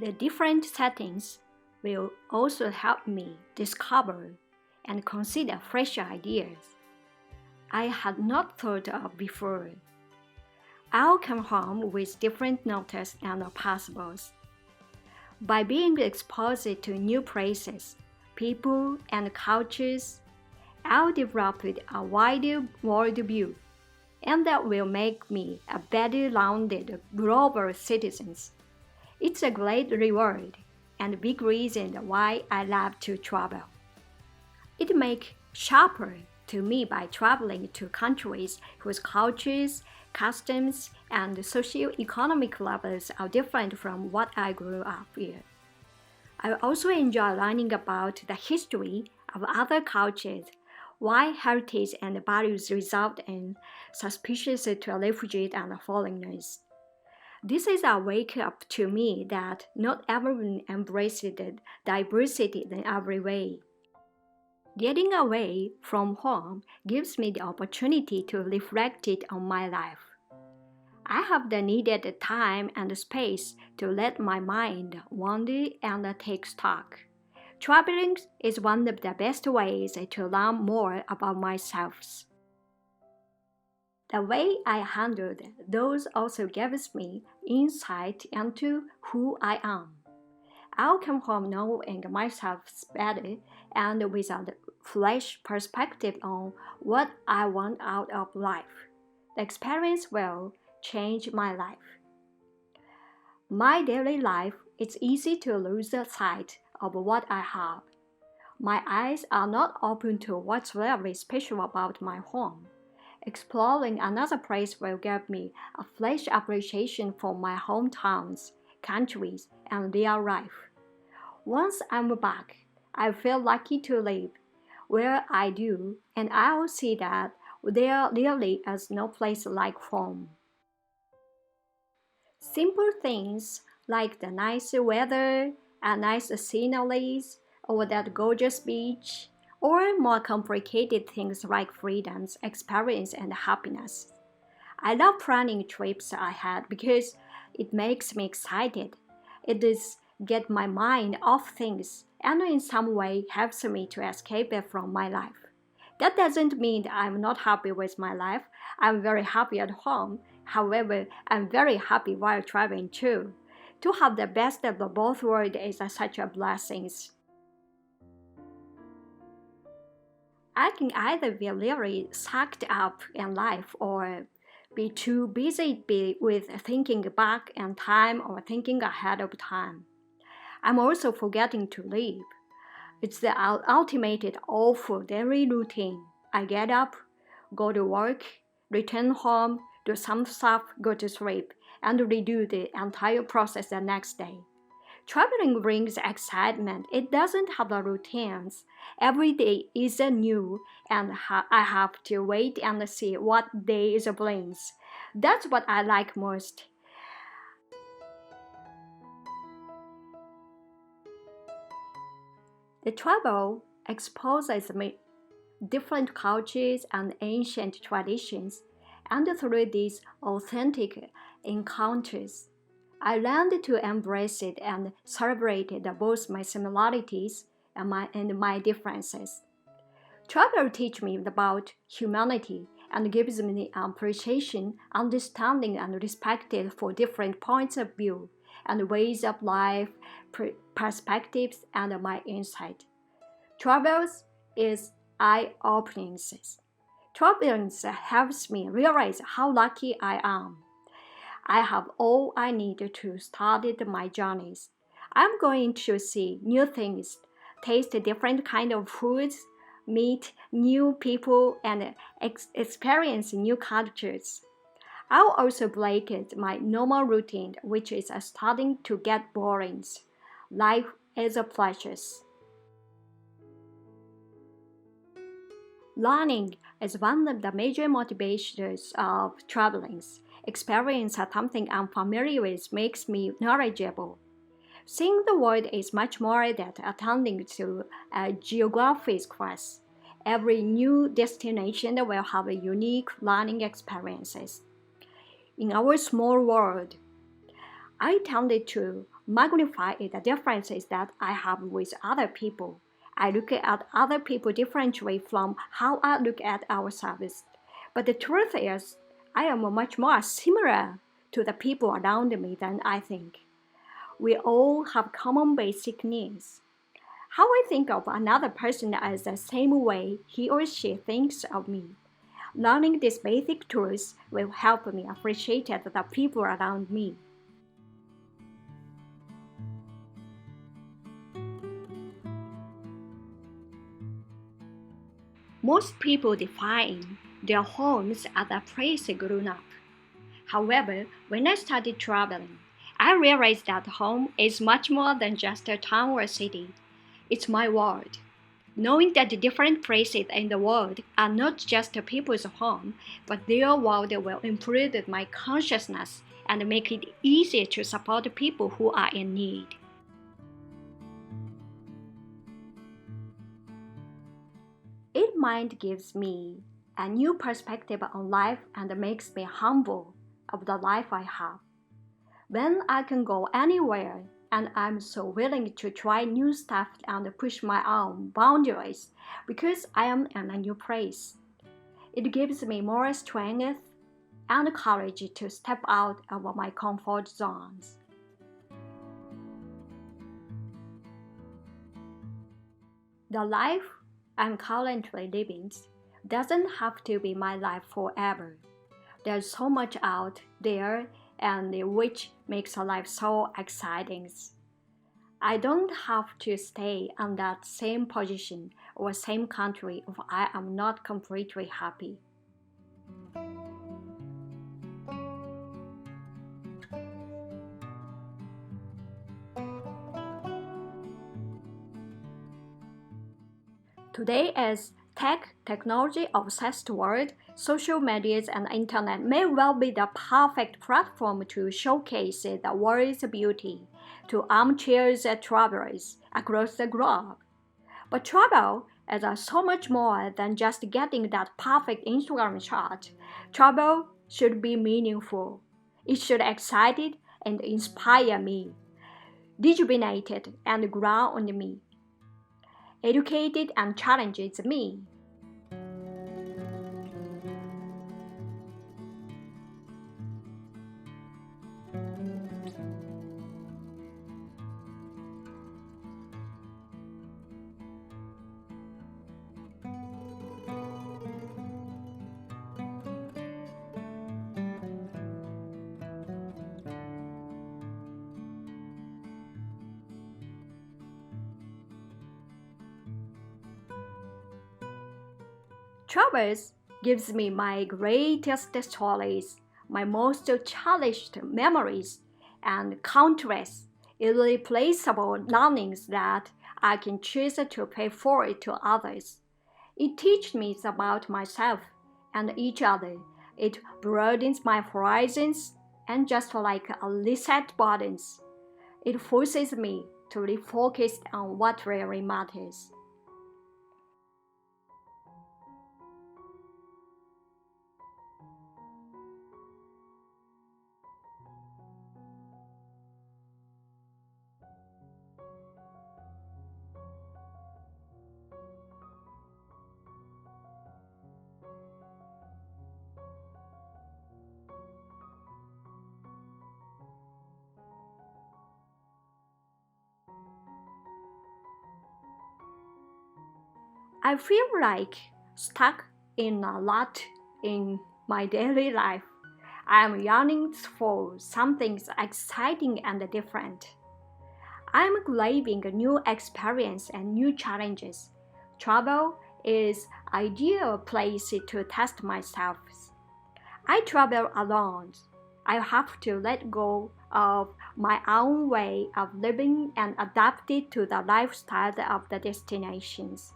The different settings will also help me discover and consider fresh ideas I had not thought of before. I'll come home with different notes and possibles. By being exposed to new places, people, and cultures, I'll develop a wider worldview, and that will make me a better rounded global citizen. It's a great reward and a big reason why I love to travel. It makes sharper to me by traveling to countries whose cultures, customs, and socio-economic levels are different from what I grew up with. I also enjoy learning about the history of other cultures, why heritage and values result in suspicious to refugees and foreigners. This is a wake-up to me that not everyone embraces diversity in every way. Getting away from home gives me the opportunity to reflect on my life. I have the needed time and space to let my mind wander and take stock. Traveling is one of the best ways to learn more about myself. The way I handled those also gives me insight into who I am. I'll come home knowing myself better and with a fresh perspective on what I want out of life. The experience will change my life. My daily life, it's easy to lose the sight of what I have. My eyes are not open to what's really special about my home. Exploring another place will give me a fresh appreciation for my hometowns, countries, and real life. Once I'm back, I feel lucky to live where I do, and I'll see that there really is no place like home. Simple things like the nice weather, a nice sceneries, or that gorgeous beach, or more complicated things like freedoms, experience, and happiness. I love planning trips ahead because it makes me excited. It does get my mind off things and in some way helps me to escape it from my life. That doesn't mean that I'm not happy with my life. I'm very happy at home. However, I'm very happy while traveling too. To have the best of both worlds is such a blessing. I can either be really sucked up in life or be too busy with thinking back in time or thinking ahead of time. I'm also forgetting to live. It's the ultimate awful daily routine. I get up, go to work, return home, do some stuff, go to sleep, and redo the entire process the next day. Traveling brings excitement. It doesn't have a routines. Every day is a new, and I have to wait and see what day is brings. That's what I like most. The travel exposes me different cultures and ancient traditions, and through these authentic encounters, I learned to embrace it and celebrate both my similarities and my differences. Travel teaches me about humanity and gives me the appreciation, understanding, and respect for different points of view and ways of life, perspectives, and my insight. Travels is eye-opening. Traveling helps me realize how lucky I am. I have all I need to start my journeys. I'm going to see new things, taste different kind of foods, meet new people, and experience new cultures. I'll also break my normal routine, which is starting to get boring. Life is a pleasure. Learning is one of the major motivations of traveling. Experience something I'm familiar with makes me knowledgeable. Seeing the world is much more than attending to a geography class. Every new destination will have a unique learning experiences. In our small world, I tended to magnify the differences that I have with other people. I look at other people differently from how I look at ourselves. But the truth is, I am much more similar to the people around me than I think. We all have common basic needs. How I think of another person is the same way he or she thinks of me. Learning these basic truths will help me appreciate the people around me. Most people define their homes as a place grown up. However, when I started traveling, I realized that home is much more than just a town or city. It's my world. Knowing that the different places in the world are not just people's home, but their world will improve my consciousness and make it easier to support people who are in need. It mind gives me a new perspective on life and makes me humble of the life I have. When I can go anywhere and I'm so willing to try new stuff and push my own boundaries because I am in a new place. It gives me more strength and courage to step out of my comfort zones. The life I'm currently living doesn't have to be my life forever. There's so much out there and which makes life so exciting. I don't have to stay in that same position or same country if I am not completely happy. Today is technology obsessed world, social medias and internet may well be the perfect platform to showcase the world's beauty to armchair travelers across the globe. But travel is so much more than just getting that perfect Instagram shot. Travel should be meaningful. It should excite and inspire me, rejuvenate and ground me, educated and challenges me. Travels gives me my greatest stories, my most cherished memories, and countless irreplaceable learnings that I can choose to pay forward to others. It teaches me about myself and each other. It broadens my horizons, and just like a reset button, it forces me to refocus on what really matters. I feel like stuck in a lot in my daily life. I am yearning for something exciting and different. I am craving a new experience and new challenges. Travel is ideal place to test myself. I travel alone. I have to let go of my own way of living and adapt it to the lifestyle of the destinations.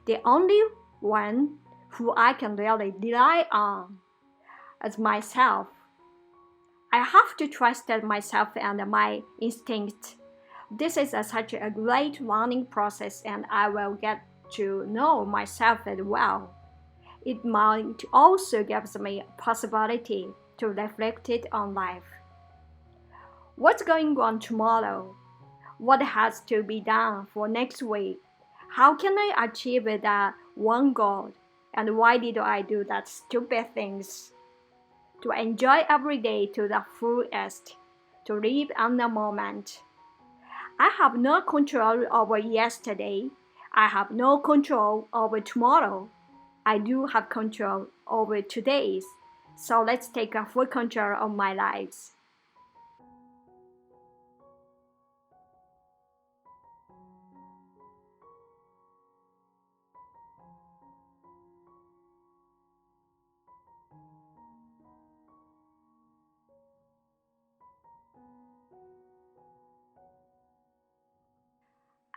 The only one who I can really rely on is myself. I have to trust myself and my instincts. This is such a great learning process, and I will get to know myself as well. It might also gives me a possibility to reflect it on life. What's going on tomorrow? What has to be done for next week? How can I achieve that one goal? And why did I do that stupid things? To enjoy every day to the fullest, to live in the moment. I have no control over yesterday. I have no control over tomorrow. I do have control over today's. So let's take a full control of my lives.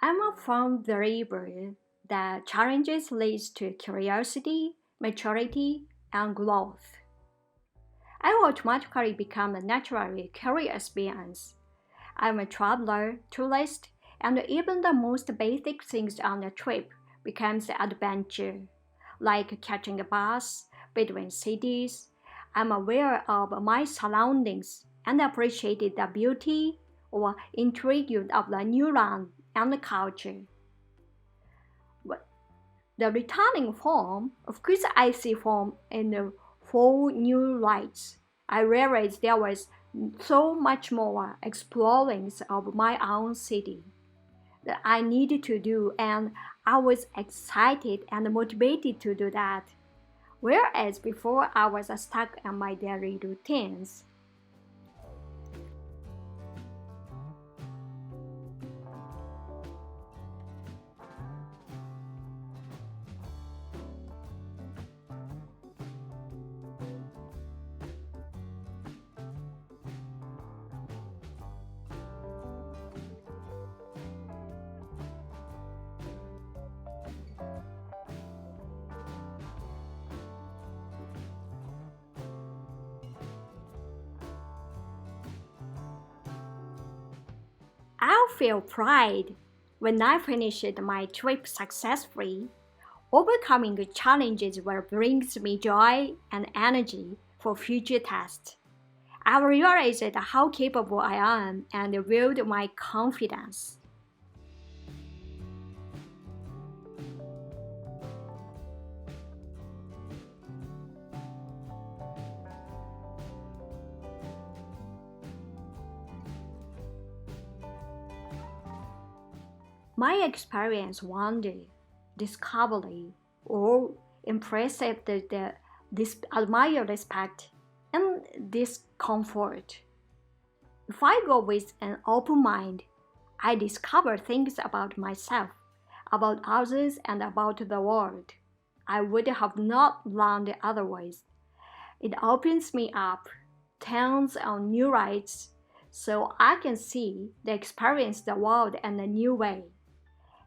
I'm a firm believer that challenges leads to curiosity, maturity, and growth. I automatically become a naturally curious being. I'm a traveler, tourist, and even the most basic things on a trip becomes an adventure, like catching a bus between cities. I'm aware of my surroundings and appreciate the beauty or intrigue of the new land and the culture. But the returning form, of course, I see form in the four new lights. I realized there was so much more exploring of my own city that I needed to do, and I was excited and motivated to do that. Whereas before I was stuck in my daily routines. I'll feel pride when I finish my trip successfully. Overcoming the challenges will brings me joy and energy for future tests. I realized how capable I am and build my confidence. My experience wonder, discovery, or impressive this admire respect and discomfort. If I go with an open mind, I discover things about myself, about others, and about the world I would have not learned otherwise. It opens me up, turns on new lights, so I can see, the experience the world in a new way.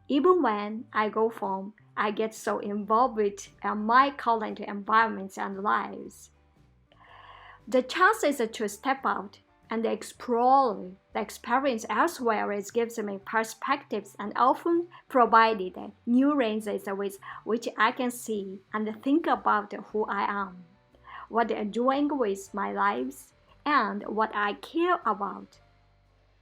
Even when I go home, I get so involved in my current environments and lives. The chances to step out and explore the experience elsewhere is gives me perspectives and often provided new lenses with which I can see and think about who I am, what I'm doing with my lives, and what I care about.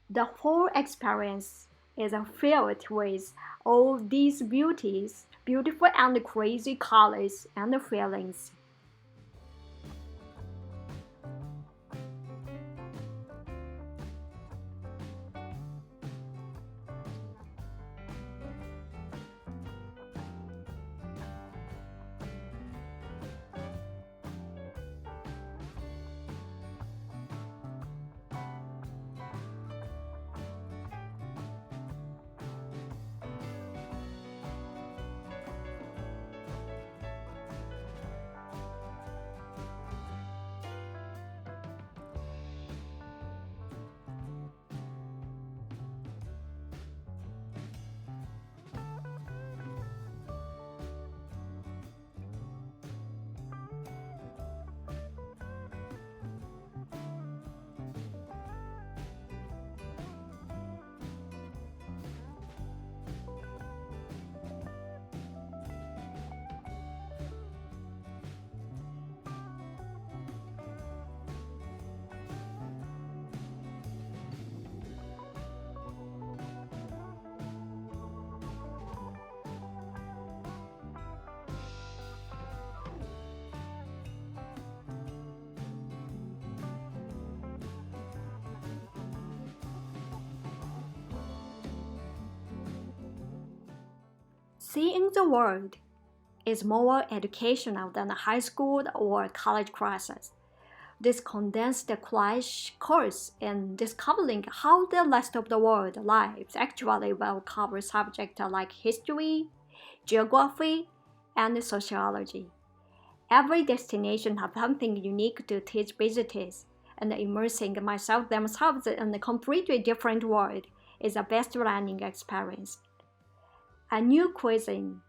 The whole experience is filled with all these beauties, beautiful and crazy colors and feelings. Seeing the world is more educational than high school or college classes. This condensed crash course in discovering how the rest of the world lives actually will cover subjects like history, geography, and sociology. Every destination has something unique to teach visitors, and immersing myself themselves in a completely different world is the best learning experience. A new cuisine,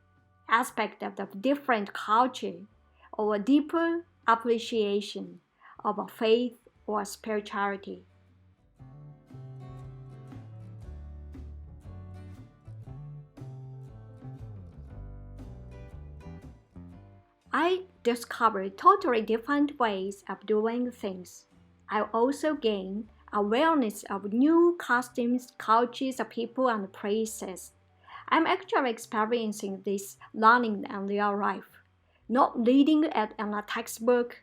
aspect of the different culture, or a deeper appreciation of a faith or spirituality. I discovered totally different ways of doing things. I also gained awareness of new customs, cultures, people, and places. I'm actually experiencing this learning in real life, not reading it in a textbook.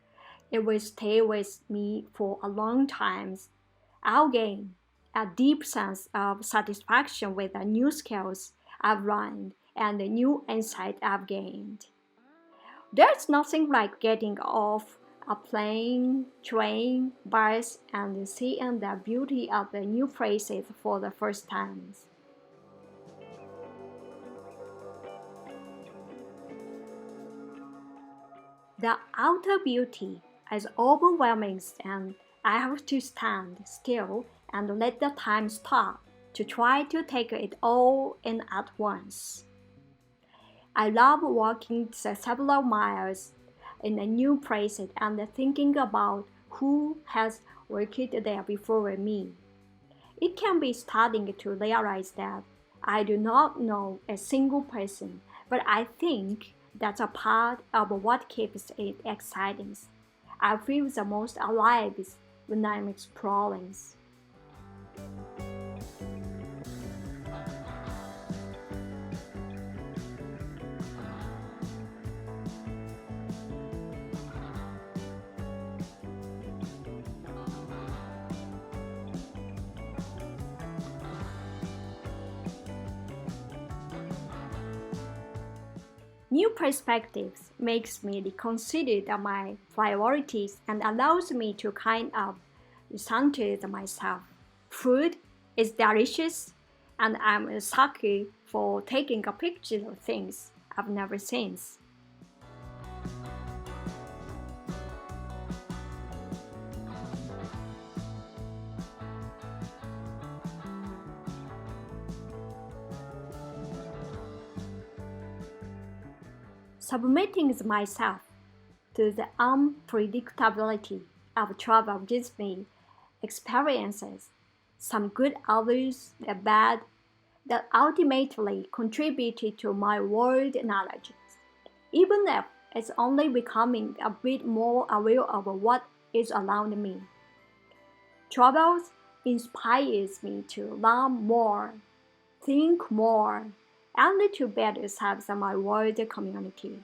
It will stay with me for a long time. I'll gain a deep sense of satisfaction with the new skills I've learned and the new insight I've gained. There's nothing like getting off a plane, train, bus, and seeing the beauty of the new places for the first time. The outer beauty is overwhelming, and I have to stand still and let the time stop to try to take it all in at once. I love walking the several miles in a new place and thinking about who has worked there before me. It can be starting to realize that I do not know a single person, but I think that's a part of what keeps it exciting. I feel the most alive when I'm exploring. New perspectives makes me reconsider my priorities and allows me to kind of recenter myself. Food is delicious, and I'm a sucker for taking a picture of things I've never seen. Submitting myself to the unpredictability of travel gives me experiences, some good others, the bad, that ultimately contributed to my world knowledge, even if it's only becoming a bit more aware of what is around me. Travel inspires me to learn more, think more, and to better serve my world community.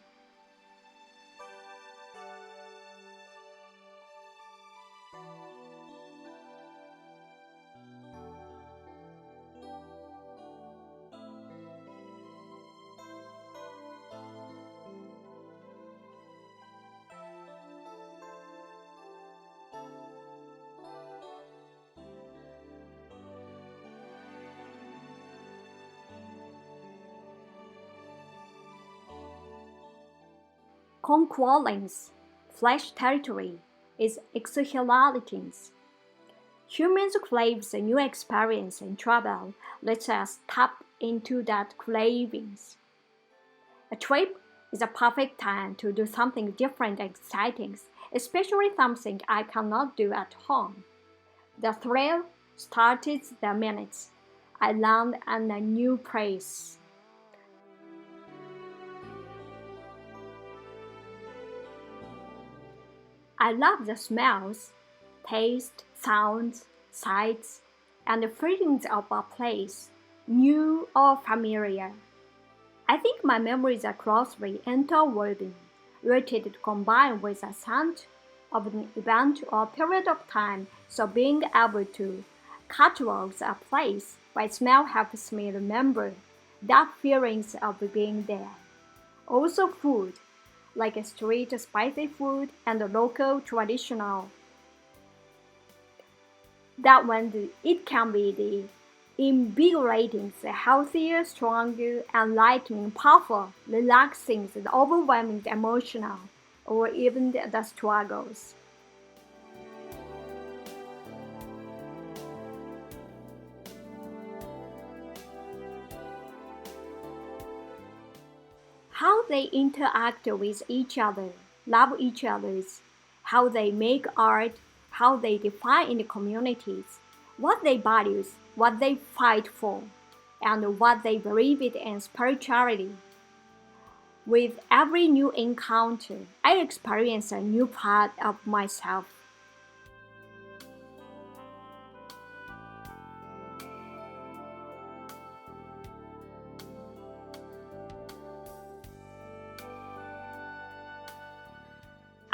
Conquering flesh territory is exhilarating. Humans crave a new experience and travel lets us tap into that cravings. A trip is a perfect time to do something different and exciting, especially something I cannot do at home. The thrill started the minute I land in a new place. I love the smells, taste, sounds, sights, and the feelings of a place, new or familiar. I think my memories are closely interwoven, rooted combined with a sense of an event or period of time, so being able to catalog a place by smell helps me remember that feelings of being there. Also food, like a street spicy food and a local traditional. That when it can be the invigorating, healthier, stronger, enlightening, powerful, relaxing, overwhelming, emotional, or even the struggles. How they interact with each other, love each other's, how they make art, how they define in the communities, what they value, what they fight for, and what they believe in spirituality. With every new encounter, I experience a new part of myself.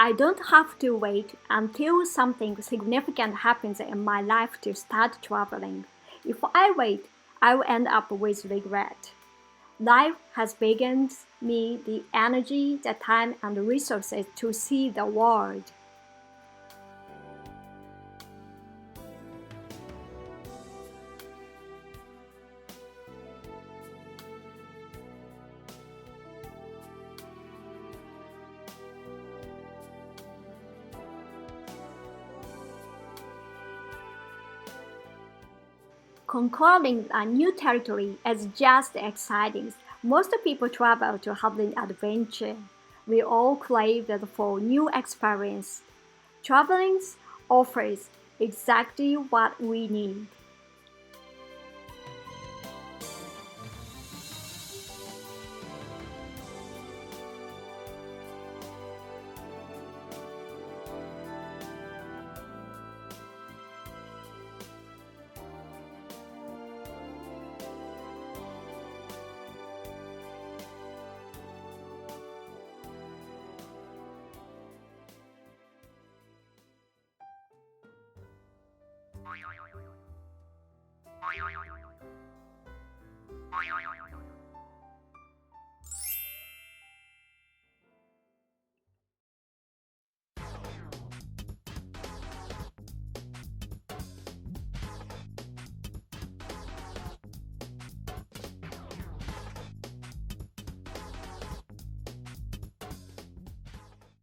I don't have to wait until something significant happens in my life to start traveling. If I wait, I will end up with regret. Life has given me the energy, the time, and the resources to see the world. Conquering a new territory is just exciting. Most people travel to have an adventure. We all crave for new experience. Traveling offers exactly what we need.